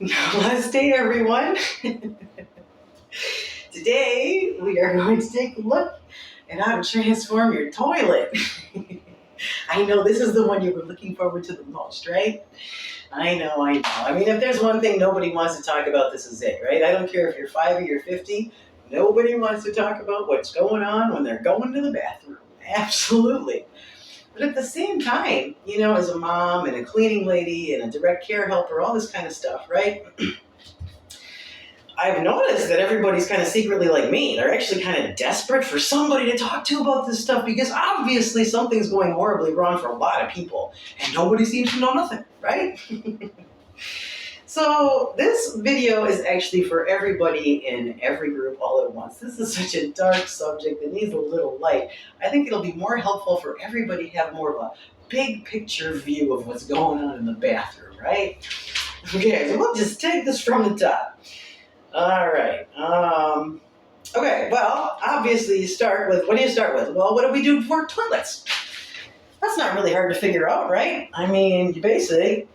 Namaste, everyone. Today, we are going to take a look at how to transform your toilet. I know this is the one you were looking forward to the most, right? I know. I mean, if there's one thing nobody wants to talk about, this is it, right? I don't care if you're 5 or you're 50. Nobody wants to talk about what's going on when they're going to the bathroom. Absolutely. But at the same time, as a mom and a cleaning lady and a direct care helper, all this kind of stuff, right? I've noticed that everybody's kind of secretly like me. They're actually kind of desperate for somebody to talk to about this stuff because obviously something's going horribly wrong for a lot of people and nobody seems to know nothing, right? So this video is actually for everybody in every group all at once. This is such a dark subject that needs a little light. I think it'll be more helpful for everybody to have more of a big picture view of what's going on in the bathroom, right? Okay, so we'll just take this from the top. All right. Okay, well, obviously you start with, what do you start with? Well, what do we do for toilets? That's not really hard to figure out, right? I mean, you basically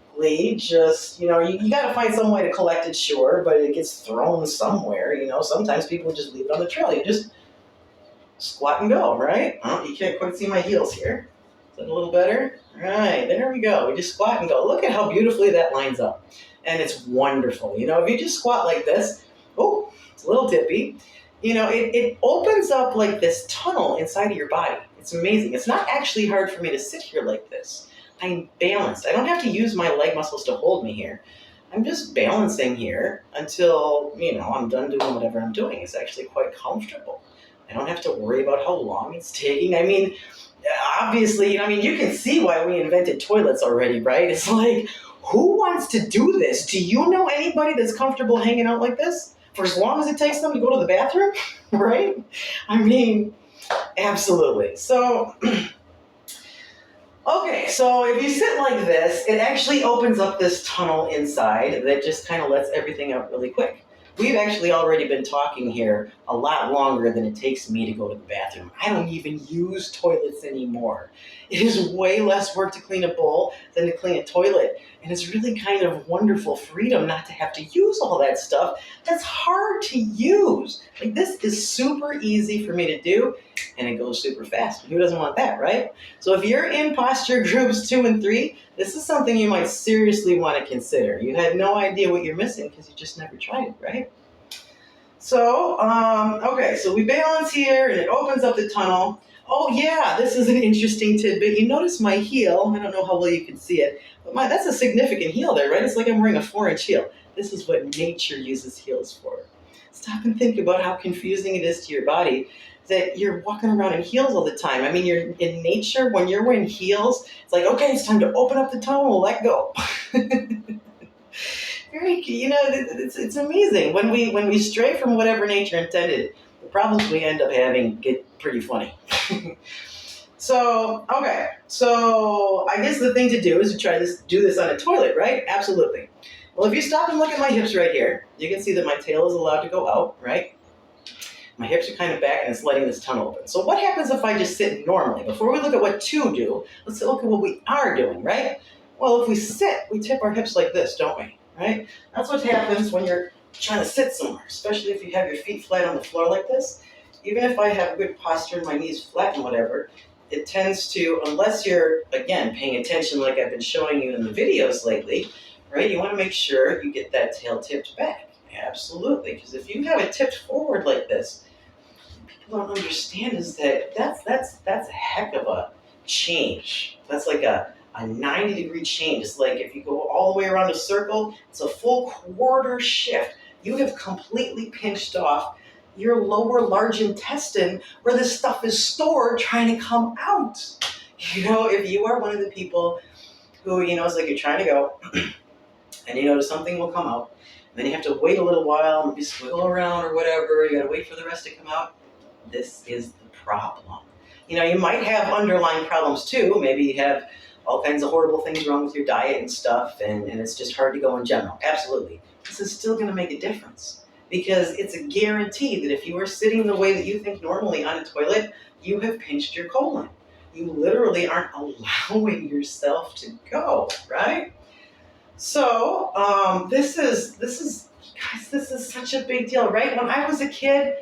just, you got to find some way to collect it, sure, but it gets thrown somewhere. Sometimes people just leave it on the trail. You just squat and go, right? Oh, you can't quite see my heels here. Is that a little better? All right, there we go. We just squat and go. Look at how beautifully that lines up. And it's wonderful. If you just squat like this, oh, it's a little tippy. It opens up like this tunnel inside of your body. It's amazing. It's not actually hard for me to sit here like this. I'm balanced. I don't have to use my leg muscles to hold me here. I'm just balancing here until, I'm done doing whatever I'm doing. It's actually quite comfortable. I don't have to worry about how long it's taking. I mean, obviously, you can see why we invented toilets already, right? It's like, who wants to do this? Do you know anybody that's comfortable hanging out like this for as long as it takes them to go to the bathroom, right? I mean, absolutely. So, okay, so if you sit like this, it actually opens up this tunnel inside that just kind of lets everything out really quick. We've actually already been talking here a lot longer than it takes me to go to the bathroom. I don't even use toilets anymore. It is way less work to clean a bowl than to clean a toilet. And it's really kind of wonderful freedom not to have to use all that stuff that's hard to use. Like, this is super easy for me to do, and it goes super fast. Who doesn't want that, right? So if you're in posture groups 2 and 3, this is something you might seriously want to consider. You had no idea what you're missing because you just never tried it, right? So, okay, so we balance here, and it opens up the tunnel. Oh yeah, this is an interesting tidbit. You notice my heel. I don't know how well you can see it, but that's a significant heel there, right? It's like I'm wearing a 4-inch heel. This is what nature uses heels for. Stop and think about how confusing it is to your body that you're walking around in heels all the time. I mean, you're in nature, when you're wearing heels, it's like, okay, it's time to open up the tunnel, let go. It's amazing. When we stray from whatever nature intended, the problems we end up having get pretty funny. So, okay. So I guess the thing to do is to do this on a toilet, right? Absolutely. Well, if you stop and look at my hips right here, you can see that my tail is allowed to go out, right? My hips are kind of back and it's letting this tunnel open. So what happens if I just sit normally? Before we look at what to do, let's look at what we are doing, right? Well, if we sit, we tip our hips like this, don't we? Right? That's what happens when you're trying to sit somewhere, especially if you have your feet flat on the floor like this. Even if I have good posture and my knees flat and whatever, it tends to, unless you're, again, paying attention like I've been showing you in the videos lately, right? You want to make sure you get that tail tipped back. Absolutely. Because if you have it tipped forward like this, people don't understand is that's a heck of a change. That's like a 90-degree change. It's like if you go all the way around a circle, it's a full quarter shift. You have completely pinched off your lower large intestine where this stuff is stored trying to come out. If you are one of the people who, it's like you're trying to go and something will come out, and then you have to wait a little while, maybe swiggle around or whatever, you gotta wait for the rest to come out. This is the problem. You might have underlying problems too. Maybe you have all kinds of horrible things wrong with your diet and stuff, and it's just hard to go in general. Absolutely. This is still going to make a difference because it's a guarantee that if you are sitting the way that you think normally on a toilet, you have pinched your colon. You literally aren't allowing yourself to go, right? So guys, this is such a big deal, right? When I was a kid,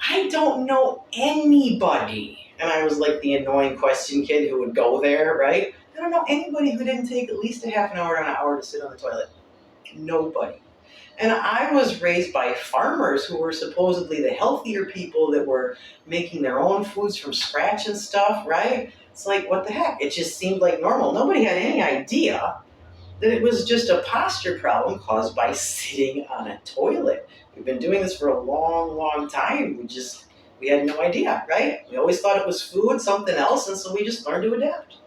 I don't know anybody, and I was like the annoying question kid who would go there, right? I don't know anybody who didn't take at least a half an hour to an hour to sit on the toilet. Nobody. And I was raised by farmers who were supposedly the healthier people that were making their own foods from scratch and stuff, right? It's like, what the heck? It just seemed like normal. Nobody had any idea that it was just a posture problem caused by sitting on a toilet. We've been doing this for a long, long time. We had no idea, right? We always thought it was food, something else, and so we just learned to adapt.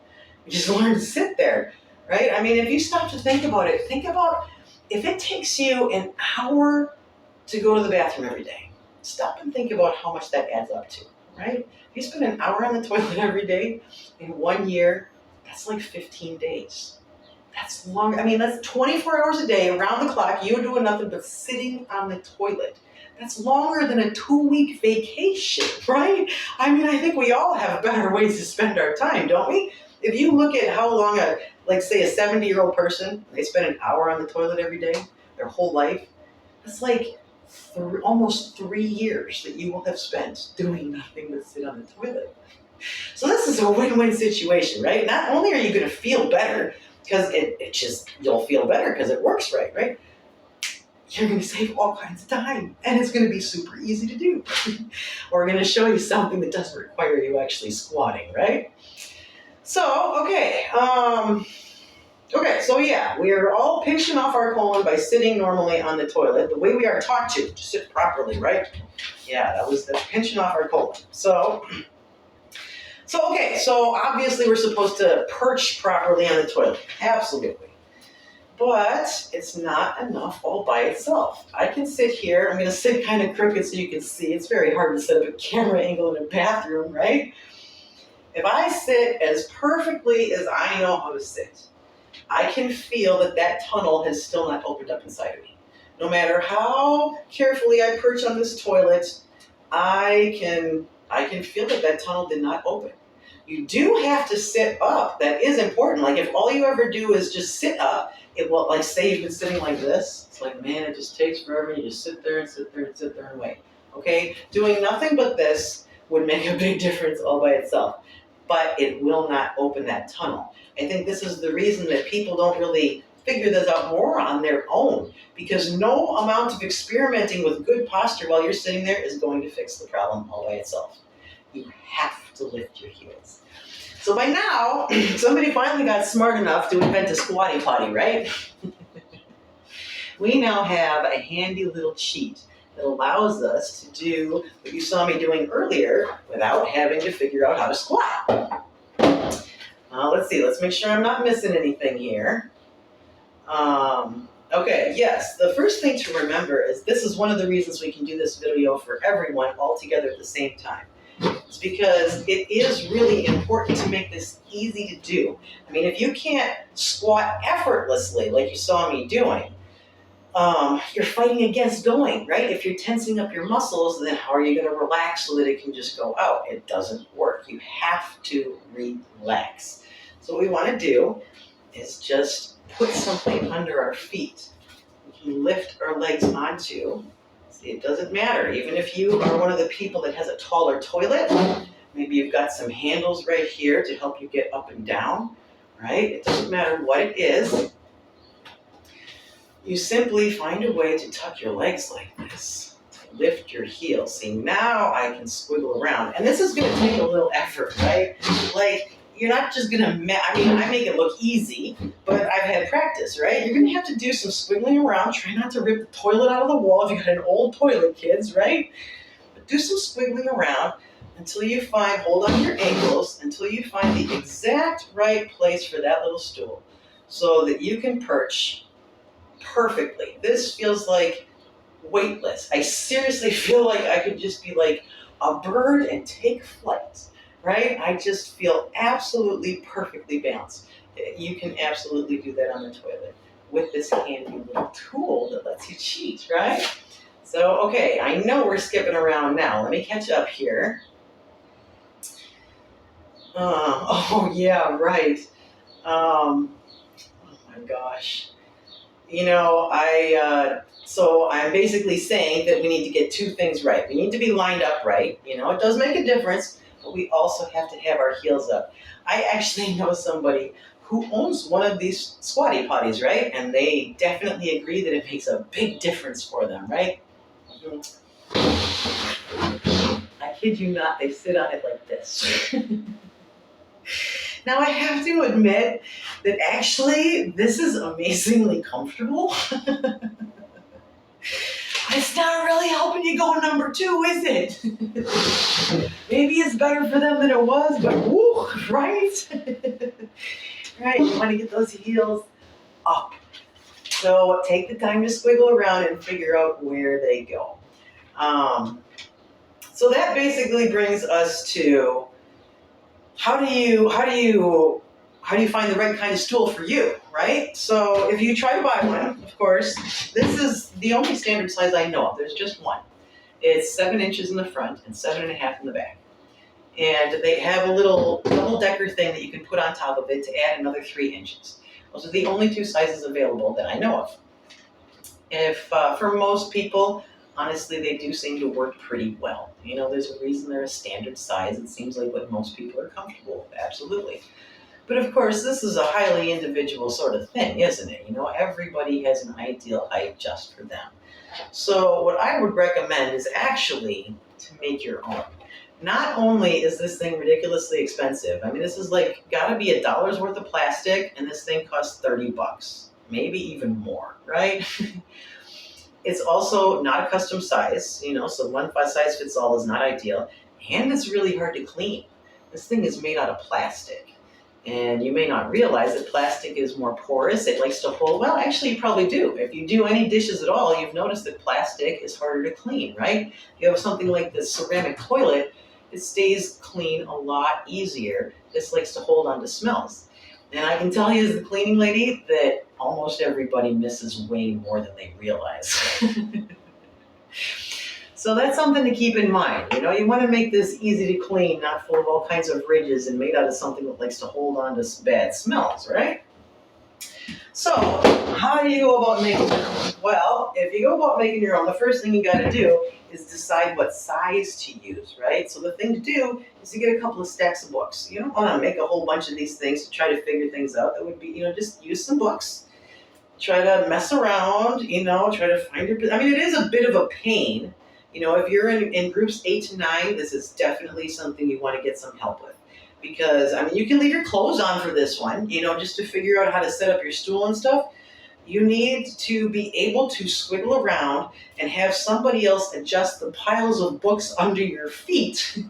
We just learned to sit there, right? I mean, if you stop to think about it, think about if it takes you an hour to go to the bathroom every day. Stop and think about how much that adds up to, right? If you spend an hour on the toilet every day in 1 year, that's like 15 days. That's long. I mean, that's 24 hours a day, around the clock, you doing nothing but sitting on the toilet. That's longer than a 2-week vacation, right? I mean, I think we all have better ways to spend our time, don't we? If you look at how long say a 70-year-old person, they spend an hour on the toilet every day, their whole life, that's like almost 3 years that you will have spent doing nothing but sit on the toilet. So this is a win-win situation, right? Not only are you going to feel better, because you'll feel better because it works right? You're going to save all kinds of time, and it's going to be super easy to do. We're going to show you something that doesn't require you actually squatting, right? So, okay, so yeah, we are all pinching off our colon by sitting normally on the toilet, the way we are taught to sit properly, right? Yeah, that was the pinching off our colon. So obviously we're supposed to perch properly on the toilet. Absolutely. But it's not enough all by itself. I can sit here. I'm going to sit kind of crooked so you can see. It's very hard to set up a camera angle in a bathroom, right? If I sit as perfectly as I know how to sit, I can feel that tunnel has still not opened up inside of me. No matter how carefully I perch on this toilet, I can feel that tunnel did not open. You do have to sit up. That is important. Like if all you ever do is just sit up, it will, like say you've been sitting like this, it's like, man, it just takes forever. You just sit there and sit there and sit there and wait. Okay? Doing nothing but this would make a big difference all by itself. But it will not open that tunnel. I think this is the reason that people don't really figure this out more on their own, because no amount of experimenting with good posture while you're sitting there is going to fix the problem all by itself. You have to lift your heels. So by now, somebody finally got smart enough to invent a squatty potty, right? We now have a handy little cheat that allows us to do what you saw me doing earlier without having to figure out how to squat. Let's see, let's make sure I'm not missing anything here. Okay, yes, the first thing to remember is this is one of the reasons we can do this video for everyone all together at the same time. It's because it is really important to make this easy to do. I mean, if you can't squat effortlessly like you saw me doing, you're fighting against going, right? If you're tensing up your muscles, then how are you going to relax so that it can just go out? It doesn't work. You have to relax. So what we want to do is just put something under our feet. We can lift our legs onto. See, it doesn't matter. Even if you are one of the people that has a taller toilet, maybe you've got some handles right here to help you get up and down, right? It doesn't matter what it is. You simply find a way to tuck your legs like this, to lift your heels. See, now I can squiggle around. And this is going to take a little effort, right? Like, you're not just going to, I make it look easy, but I've had practice, right? You're going to have to do some squiggling around. Try not to rip the toilet out of the wall if you've got an old toilet, kids, right? But do some squiggling around until you find, hold on your ankles, until you find the exact right place for that little stool so that you can perch perfectly. This feels like weightless. I seriously feel like I could just be like a bird and take flight, right? I just feel absolutely perfectly balanced. You can absolutely do that on the toilet with this handy little tool that lets you cheat, right? So, okay, I know we're skipping around now. Let me catch up here. Oh, yeah, right. Oh my gosh. So I'm basically saying that we need to get two things right. We need to be lined up right. It does make a difference, but we also have to have our heels up. I actually know somebody who owns one of these squatty potties, right? And they definitely agree that it makes a big difference for them, right? I kid you not, they sit on it like this. Now I have to admit that actually this is amazingly comfortable. It's not really helping you go number two, is it? Maybe it's better for them than it was, but woo, right? Right, you want to get those heels up. So take the time to squiggle around and figure out where they go. So that basically brings us to how do you find the right kind of stool for you, right? So if you try to buy one, of course, this is the only standard size I know of. There's just one. It's 7 inches in the front and 7.5 in the back. And they have a little double-decker thing that you can put on top of it to add another 3 inches. Those are the only two sizes available that I know of. If for most people, honestly, they do seem to work pretty well. There's a reason they're a standard size. It seems like what most people are comfortable with, absolutely. But of course, this is a highly individual sort of thing, isn't it? Everybody has an ideal height just for them. So what I would recommend is actually to make your own. Not only is this thing ridiculously expensive, I mean, this is gotta be $1 worth of plastic, and this thing costs $30, maybe even more, right? It's also not a custom size, so one size fits all is not ideal, and it's really hard to clean. This thing is made out of plastic. And you may not realize that plastic is more porous. It likes to hold, well, actually you probably do. If you do any dishes at all, you've noticed that plastic is harder to clean, right? If you have something like this ceramic toilet, it stays clean a lot easier. This likes to hold on to smells. And I can tell you as the cleaning lady that almost everybody misses way more than they realize. So that's something to keep in mind. You want to make this easy to clean, not full of all kinds of ridges and made out of something that likes to hold on to bad smells, right? So how do you go about making your own? Well, if you go about making your own, the first thing you got to do is decide what size to use, right? So the thing to do is to get a couple of stacks of books. You don't want to make a whole bunch of these things to try to figure things out. That would be, just use some books. Try to mess around, try to find your, I mean, it is a bit of a pain. If you're in groups 8 to 9, this is definitely something you want to get some help with. Because, I mean, you can leave your clothes on for this one, just to figure out how to set up your stool and stuff. You need to be able to squiggle around and have somebody else adjust the piles of books under your feet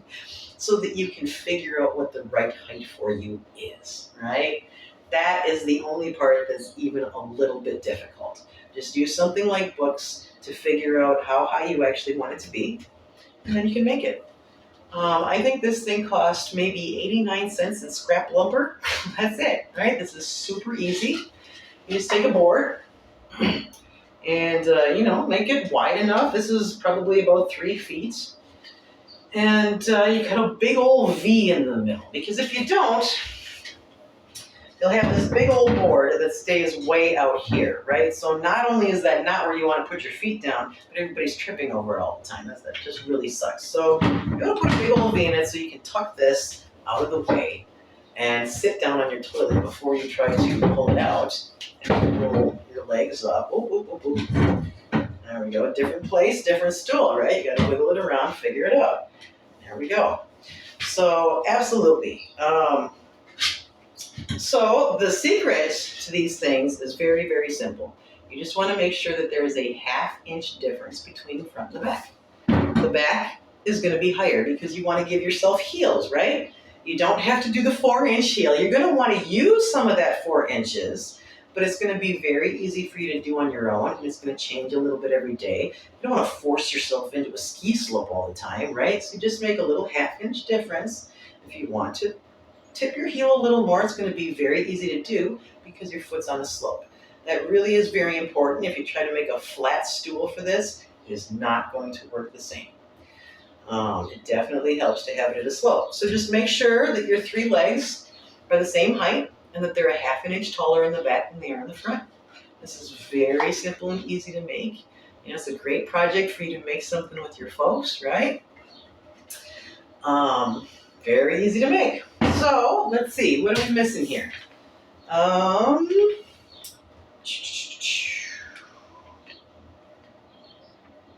so that you can figure out what the right height for you is, right? That is the only part that's even a little bit difficult. Just use something like books to figure out how high you actually want it to be, and then you can make it. I think this thing cost maybe 89 cents in scrap lumber. That's it, right? This is super easy. You just take a board and, make it wide enough. This is probably about 3 feet. And you cut a big old V in the middle, because if you don't, you'll have this big old board that stays way out here, right? So not only is that not where you want to put your feet down, but everybody's tripping over it all the time. That just really sucks. So you're going to put a big old V in it so you can tuck this out of the way and sit down on your toilet before you try to pull it out and roll your legs up. Ooh, ooh, ooh, ooh. There we go. Different place, different stool, right? You got to wiggle it around, figure it out. There we go. So absolutely. So the secret to these things is very, very simple. You just want to make sure that there is a 1/2 inch difference between the front and the back. The back is going to be higher because you want to give yourself heels, right? You don't have to do the 4-inch heel. You're going to want to use some of that 4 inches, but it's going to be very easy for you to do on your own, and it's going to change a little bit every day. You don't want to force yourself into a ski slope all the time, right? So you just make a little 1/2 inch difference. If you want to tip your heel a little more, it's going to be very easy to do because your foot's on a slope. That really is very important. If you try to make a flat stool for this, it is not going to work the same. It definitely helps to have it at a slope. So just make sure that your 3 legs are the same height and that they're a 1/2 inch taller in the back than they are in the front. This is very simple and easy to make. It's a great project for you to make something with your folks, right? Very easy to make. So let's see, what are we missing here?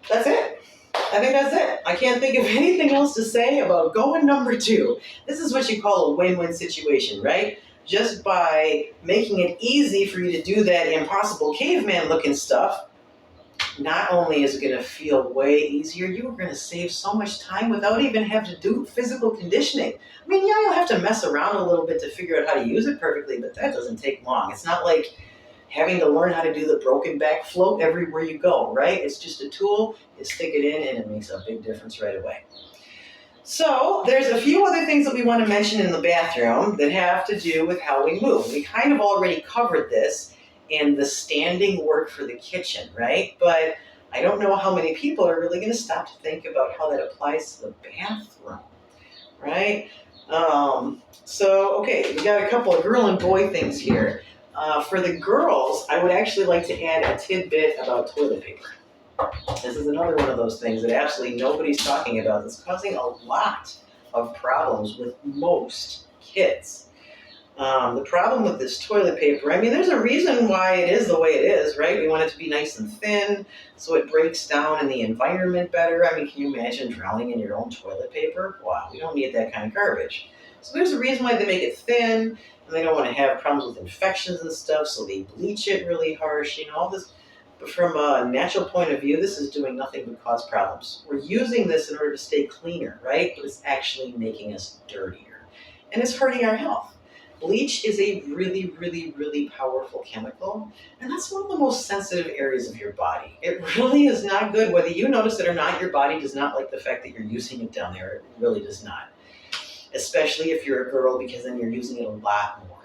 That's it. I think that's it. I can't think of anything else to say about going number 2. This is what you call a win-win situation, right? Just by making it easy for you to do that impossible caveman-looking stuff, not only is it going to feel way easier, you're going to save so much time without even having to do physical conditioning. I mean, yeah, you'll have to mess around a little bit to figure out how to use it perfectly, but that doesn't take long. It's not like having to learn how to do the broken back float everywhere you go, right? It's just a tool, you stick it in, and it makes a big difference right away. So there's a few other things that we want to mention in the bathroom that have to do with how we move. We kind of already covered this in the standing work for the kitchen, right? But I don't know how many people are really going to stop to think about how that applies to the bathroom, right? Okay, we got a couple of girl and boy things here. For the girls, I would actually like to add a tidbit about toilet paper. This is another one of those things that absolutely nobody's talking about that's causing a lot of problems with most kids. The problem with this toilet paper, I mean, there's a reason why it is the way it is, right? We want it to be nice and thin so it breaks down in the environment better. I mean, can you imagine drowning in your own toilet paper? Wow, we don't need that kind of garbage. So there's a reason why they make it thin, and they don't want to have problems with infections and stuff, so they bleach it really harsh, all this. But from a natural point of view, this is doing nothing but cause problems. We're using this in order to stay cleaner, right? But it's actually making us dirtier. And it's hurting our health. Bleach is a really, really, really powerful chemical, and that's one of the most sensitive areas of your body. It really is not good. Whether you notice it or not, your body does not like the fact that you're using it down there. It really does not. Especially if you're a girl, because then you're using it a lot more.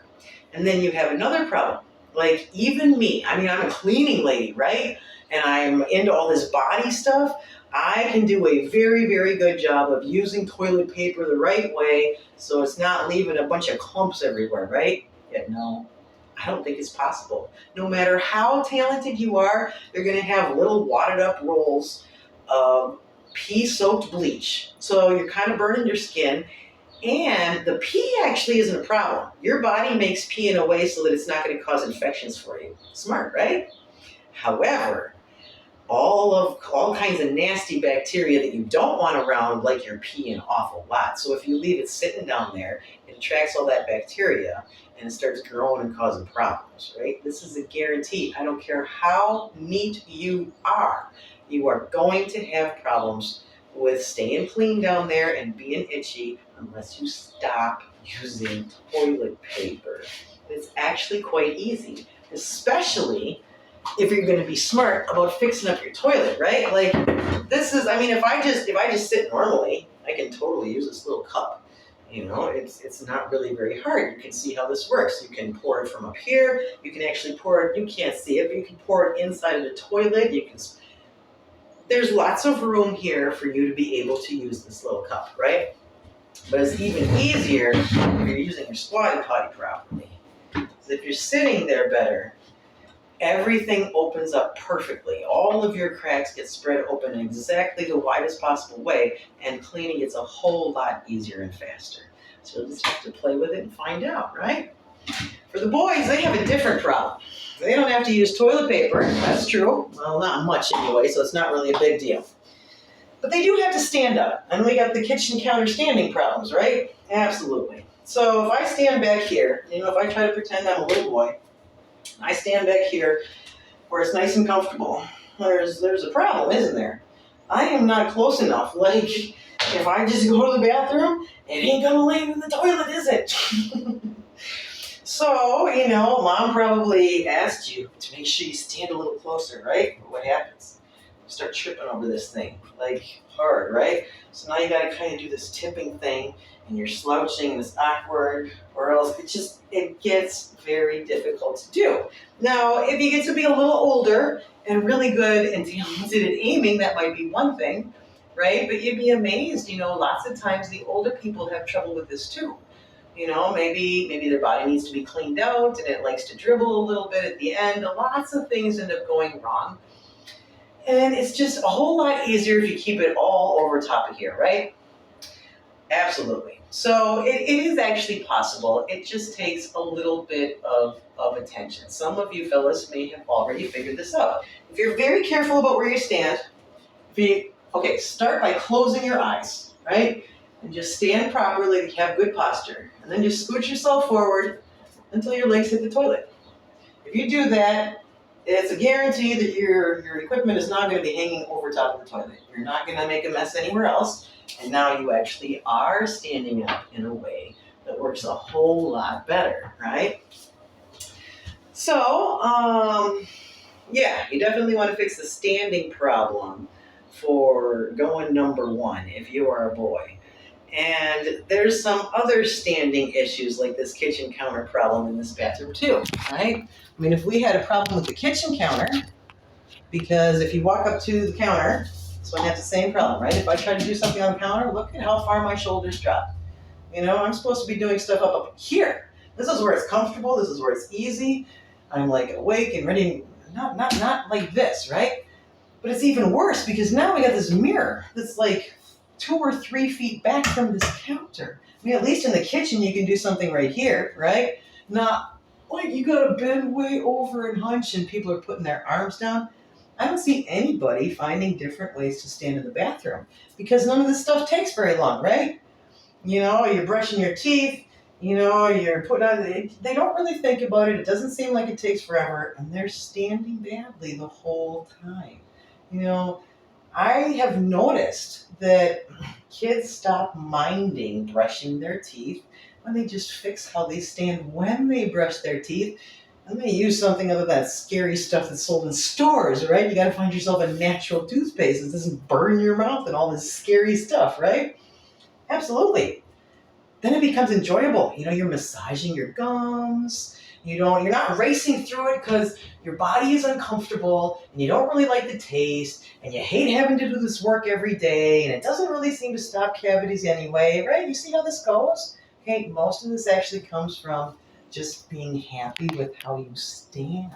And then you have another problem. Like even me, I mean, I'm a cleaning lady, right? And I'm into all this body stuff. I can do a very, very good job of using toilet paper the right way so it's not leaving a bunch of clumps everywhere, right? Yet no, I don't think it's possible. No matter how talented you are, you're going to have little wadded up rolls of pee-soaked bleach. So you're kind of burning your skin. And the pee actually isn't a problem. Your body makes pee in a way so that it's not going to cause infections for you. Smart, right? However, all kinds of nasty bacteria that you don't want around, like your pee, an awful lot. So if you leave it sitting down there, it attracts all that bacteria and it starts growing and causing problems, right? This is a guarantee. I don't care how neat you are going to have problems with staying clean down there and being itchy unless you stop using toilet paper. It's actually quite easy, especially if you're going to be smart about fixing up your toilet, right? Like this is, I mean, if I just sit normally, I can totally use this little cup. It's not really very hard. You can see how this works. You can pour it from up here. You can actually pour it, you can't see it, but you can pour it inside of the toilet. There's lots of room here for you to be able to use this little cup, right? But it's even easier if you're using your squatty potty properly. So if you're sitting there better, everything opens up perfectly. All of your cracks get spread open in exactly the widest possible way, and cleaning gets a whole lot easier and faster. So you'll just have to play with it and find out, right? For the boys, they have a different problem. They don't have to use toilet paper, that's true. Well, not much anyway, so it's not really a big deal. But they do have to stand up, and we got the kitchen counter standing problems, right? Absolutely. So if I stand back here, if I try to pretend I'm a little boy, I stand back here where it's nice and comfortable. There's a problem, isn't there? I am not close enough. Like, if I just go to the bathroom, it ain't gonna land in the toilet, is it? So, Mom probably asked you to make sure you stand a little closer, right? But what happens? You start tripping over this thing, like hard, right? So now you gotta kind of do this tipping thing, and you're slouching, and it's awkward, or else it gets very difficult to do. Now, if you get to be a little older and really good and talented at aiming, that might be one thing, right? But you'd be amazed, lots of times the older people have trouble with this too. Maybe their body needs to be cleaned out and it likes to dribble a little bit at the end. Lots of things end up going wrong. And it's just a whole lot easier if you keep it all over top of here, right? Absolutely. So it is actually possible. It just takes a little bit of attention. Some of you fellas may have already figured this out. If you're very careful about where you stand, start by closing your eyes, right? And just stand properly to have good posture. And then just scooch yourself forward until your legs hit the toilet. If you do that, it's a guarantee that your equipment is not going to be hanging over top of the toilet. You're not going to make a mess anywhere else. And now you actually are standing up in a way that works a whole lot better, right? So, you definitely want to fix the standing problem for going number one if you are a boy. And there's some other standing issues like this kitchen counter problem in this bathroom too, right? I mean, if we had a problem with the kitchen counter, because if you walk up to the counter, so I have the same problem, right? If I try to do something on the counter, look at how far my shoulders drop. I'm supposed to be doing stuff up here. This is where it's comfortable. This is where it's easy. I'm like awake and ready, not like this, right? But it's even worse because now we got this mirror that's like 2 or 3 feet back from this counter. I mean, at least in the kitchen, you can do something right here, right? Not like you got to bend way over and hunch and people are putting their arms down. I don't see anybody finding different ways to stand in the bathroom because none of this stuff takes very long, right? You're brushing your teeth, you're putting on, they don't really think about it. It doesn't seem like it takes forever and they're standing badly the whole time. I have noticed that kids stop minding brushing their teeth when they just fix how they stand when they brush their teeth. And they use something other than that scary stuff that's sold in stores, right? You got to find yourself a natural toothpaste that doesn't burn your mouth and all this scary stuff, right? Absolutely. Then it becomes enjoyable. You're massaging your gums. You're not racing through it because your body is uncomfortable and you don't really like the taste and you hate having to do this work every day and it doesn't really seem to stop cavities anyway, right? You see how this goes? Okay, most of this actually comes from just being happy with how you stand.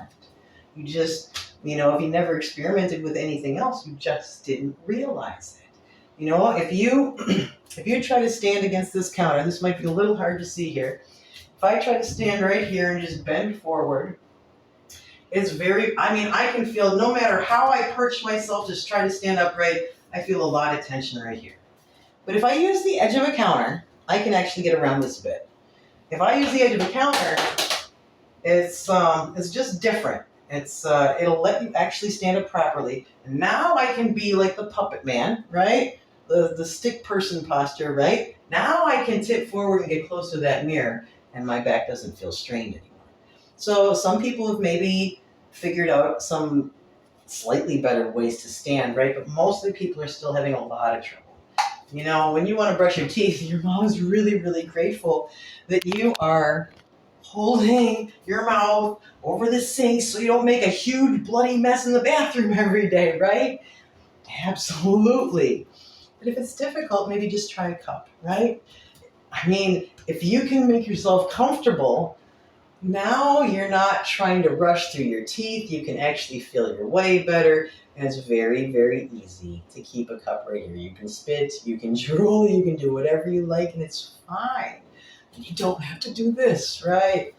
You just, if you never experimented with anything else, you just didn't realize it. If you try to stand against this counter, this might be a little hard to see here. If I try to stand right here and just bend forward, I can feel, no matter how I perch myself, just try to stand upright, I feel a lot of tension right here. But if I use the edge of a counter, I can actually get around this a bit. If I use the edge of a counter, it's just different. It'll let you actually stand up properly. And now I can be like the puppet man, right? The stick person posture, right? Now I can tip forward and get close to that mirror and my back doesn't feel strained anymore. So some people have maybe figured out some slightly better ways to stand, right? But mostly people are still having a lot of trouble. When you want to brush your teeth, your mom is really, really grateful that you are holding your mouth over the sink so you don't make a huge bloody mess in the bathroom every day, right? Absolutely. But if it's difficult, maybe just try a cup, right? I mean, if you can make yourself comfortable, now you're not trying to rush through your teeth. You can actually feel your way better. And it's very, very easy to keep a cup right here. You can spit, you can drool, you can do whatever you like, and it's fine. You don't have to do this, right?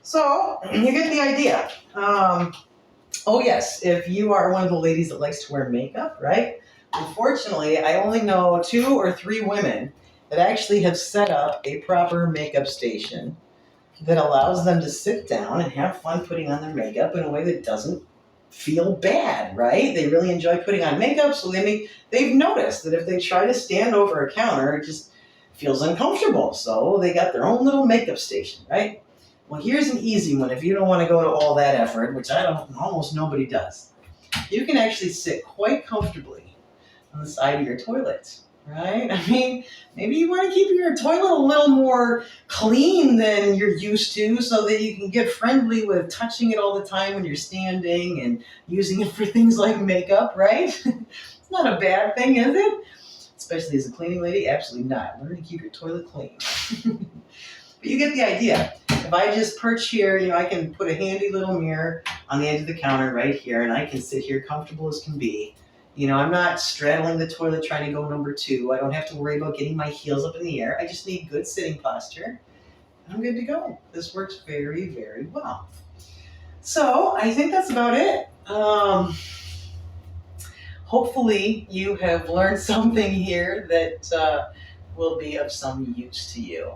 So, you get the idea. Oh yes, if you are one of the ladies that likes to wear makeup, right? Unfortunately, I only know 2 or 3 women that actually have set up a proper makeup station that allows them to sit down and have fun putting on their makeup in a way that doesn't feel bad, right? They really enjoy putting on makeup, so they've noticed that if they try to stand over a counter, it just feels uncomfortable. So they got their own little makeup station, right? Well, here's an easy one if you don't want to go to all that effort, which almost nobody does. You can actually sit quite comfortably on the side of your toilet, right? I mean, maybe you want to keep your toilet a little more clean than you're used to so that you can get friendly with touching it all the time when you're standing and using it for things like makeup, right? It's not a bad thing, is it? Especially as a cleaning lady, absolutely not. Learn to keep your toilet clean. But But you get the idea. If I just perch here, I can put a handy little mirror on the edge of the counter right here, and I can sit here comfortable as can be. I'm not straddling the toilet trying to go number 2. I don't have to worry about getting my heels up in the air. I just need good sitting posture. I'm good to go. This works very, very well. So I think that's about it. Hopefully you have learned something here that will be of some use to you.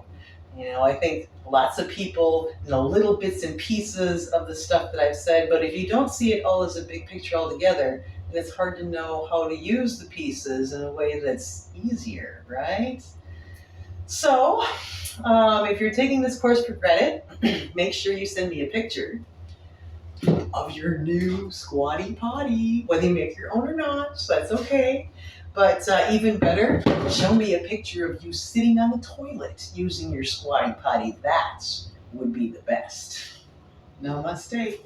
I think lots of people know little bits and pieces of the stuff that I've said, but if you don't see it all as a big picture altogether, then it's hard to know how to use the pieces in a way that's easier, right? So, if you're taking this course for credit, make sure you send me a picture of your new squatty potty, whether you make your own or not, so that's okay. But even better, show me a picture of you sitting on the toilet using your squatty potty. That would be the best. Namaste.